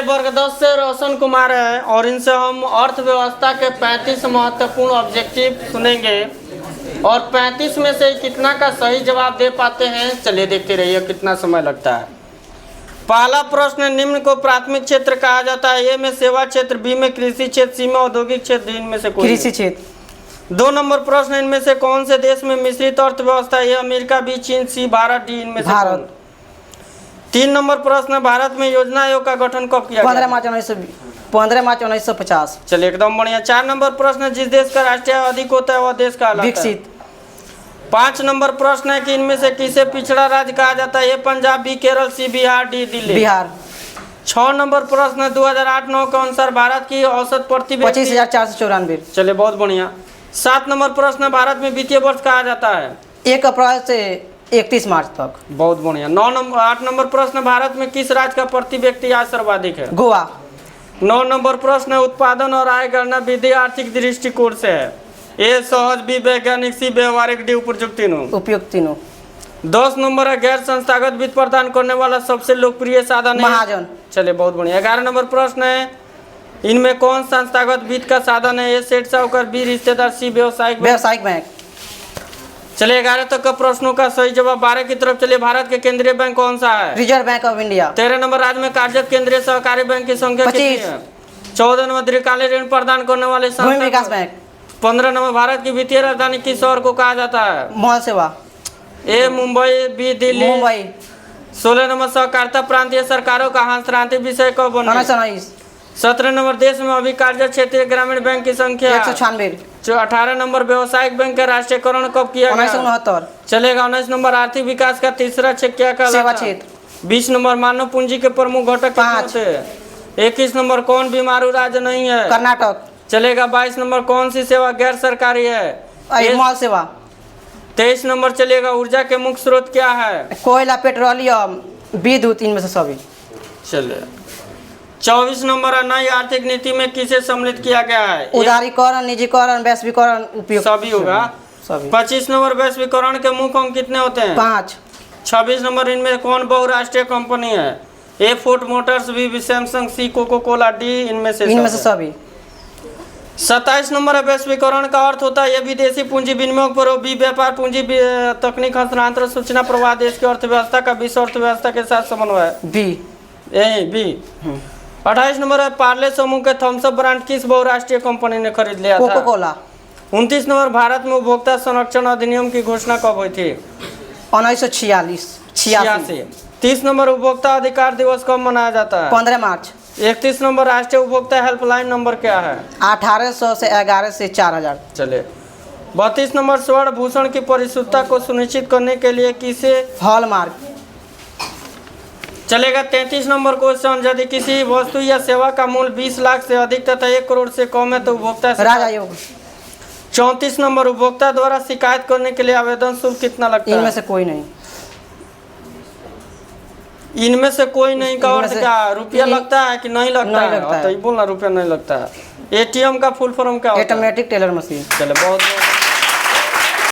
वर्ग 10 से रोशन कुमार है और इनसे हम अर्थव्यवस्था के 35 महत्वपूर्ण ऑब्जेक्टिव सुनेंगे और 35 में से कितना का सही जवाब दे पाते हैं। चलिए देखते रहिए कितना समय लगता है। पहला प्रश्न, निम्न को प्राथमिक क्षेत्र कहा जाता है। ए में सेवा क्षेत्र, बी में कृषि क्षेत्र, सी में औद्योगिक क्षेत्र, डी इनमें से कोई कृषि क्षेत्र। 2 नंबर प्रश्न, इनमें से कौन से देश में मिश्रित अर्थव्यवस्था है। ए अमेरिका, बी चीन, सी भारत, डी इनमें से भारत। 3 नंबर प्रश्न, भारत में योजना आयोग का गठन कब किया गया? 15 मार्च 1950। चलिए एकदम बढ़िया। 4 नंबर प्रश्न, जिस देश का राष्ट्रीय आय अधिक होता है वह देश का विकसित। 5 नंबर प्रश्न है कि इनमें से किसे पिछड़ा राज्य कहा जाता है। ए पंजाब, बी केरल, सी बिहार, डी दिल्ली। बिहार। 6 नंबर प्रश्न, 2008-9 के अनुसार भारत की औसत प्रति व्यक्ति 25,494। चलिए बहुत बढ़िया। 7 नंबर प्रश्न, भारत में वित्तीय वर्ष कहा जाता है 1 अप्रैल से 31 मार्च तक। बहुत बढ़िया। 8 नंबर प्रश्न, भारत में किस राज्य का प्रति व्यक्ति आय सर्वाधिक है? गोवा। 9 नंबर प्रश्न, उत्पादन और आय गणना विधि आर्थिक दृष्टिकोण से है। ए सहज, बी वैज्ञानिक, सी व्यवहारिक, डी उपयुक्त तीनों। 10 नंबर है, गैर संस्थागत वित्त प्रदान करने वाला सबसे लोकप्रिय साधन है महाजन। चलिए बहुत बढ़िया। 11 नंबर प्रश्न है, इनमें कौन संस्थागत वित्त का साधन है। ए सेठ साहूकार, बी रिश्तेदार, सी व्यावसायिक बैंक। चलिए 11 तक का प्रश्नों का सही जवाब। 12 की तरफ चलिए। भारत के केंद्रीय बैंक कौन सा है? Reserve bank of India. 13 number, राज्य में कार्यरत केंद्रीय सहकारी बैंक की संख्या कितनी है? 14 नंबर, दीर्घकालीन ऋण प्रदान करने वाले भूमि विकास बैंक। 15 नंबर, भारत की वित्तीय राजधानी किस शहर को कहा जाता है? महासेवा। ए मुंबई, बी दिल्ली। मुंबई। 16 नंबर, सहकारिता प्रांतीय सरकारों का हस्तांतरित विषय कब बना? 1919। 17 नंबर, देश में अभी कार्यरत क्षेत्रीय ग्रामीण बैंक की संख्या 196। 18 नंबर, व्यवसायिक बैंक का राष्ट्रीयकरण कब किया गया? 1969। चलेगा। 19 नंबर, आर्थिक विकास का तीसरा क्षेत्र क्या कहलाता है? सेवा क्षेत्र। 20 नंबर, मानव पूंजी के प्रमुख घटक कितने होते हैं? 21 नंबर, कौन बीमारू राज्य नहीं है? कर्नाटक। चलेगा। 22 नंबर, कौन सी सेवा गैर सरकारी है? मॉल सेवा। 23 नंबर चलेगा, ऊर्जा के मुख्य स्रोत क्या है? कोयला, पेट्रोलियम, विद्युत, इनमें से सभी। चलिए 24 नंबर, नई आर्थिक नीति में किसे सम्मिलित किया गया है? उदारीकरण, निजीकरण, वैश्वीकरण, उपयोग सभी होगा। सभी। 25 नंबर, वैश्वीकरण के मुख्य अंग कितने होते हैं? 5। 26 नंबर, इनमें कौन बहुराष्ट्रीय कंपनी है? ए फोर्ड मोटर्स, बी सैमसंग, सी कोको कोला, डी इनमें से सभी। 27 नंबर है, वैश्वीकरण का अर्थ होता है ये विदेशी पूंजी विनियोग पर, बी व्यापार पूंजी, तकनीक हस्तांतरण, सूचना प्रवाह, देश की अर्थव्यवस्था का विश्व अर्थव्यवस्था के साथ समन्वय। बी। 28 नंबर है, पार्ले समूह के थम्स अप ब्रांड किस बहुराष्ट्रीय कंपनी ने खरीद लिया था? Cocoa Cola. 29 नंबर, भारत में उपभोक्ता संरक्षण अधिनियम की घोषणा कब हुई थी? 1986। 30 नंबर, उपभोक्ता अधिकार दिवस कब मनाया जाता है? 15 मार्च। 31 नंबर, राष्ट्रीय उपभोक्ता हेल्पलाइन नंबर क्या है? 1800 से 11 से 4000। चले। 32 नंबर, स्वर्ण भूषण की परिशुद्धता को सुनिश्चित करने के लिए किसे? हॉलमार्क। चलेगा। 33 नंबर क्वेश्चन, यदि किसी वस्तु या सेवा का मूल्य 20 लाख से अधिक तथा 1 करोड़ से कम है तो उपभोक्ता राजा योग। 34 नंबर, उपभोक्ता द्वारा शिकायत करने के लिए आवेदन शुल्क कितना लगता है? इनमें से कोई नहीं। इनमें से कोई नहीं का अर्थ क्या? रुपया लगता है कि नहीं लगता है? तो बोलना रुपया नहीं लगता है। एटीएम का फुल फॉर्म क्या होता है? Automatic teller machine. चलो बहुत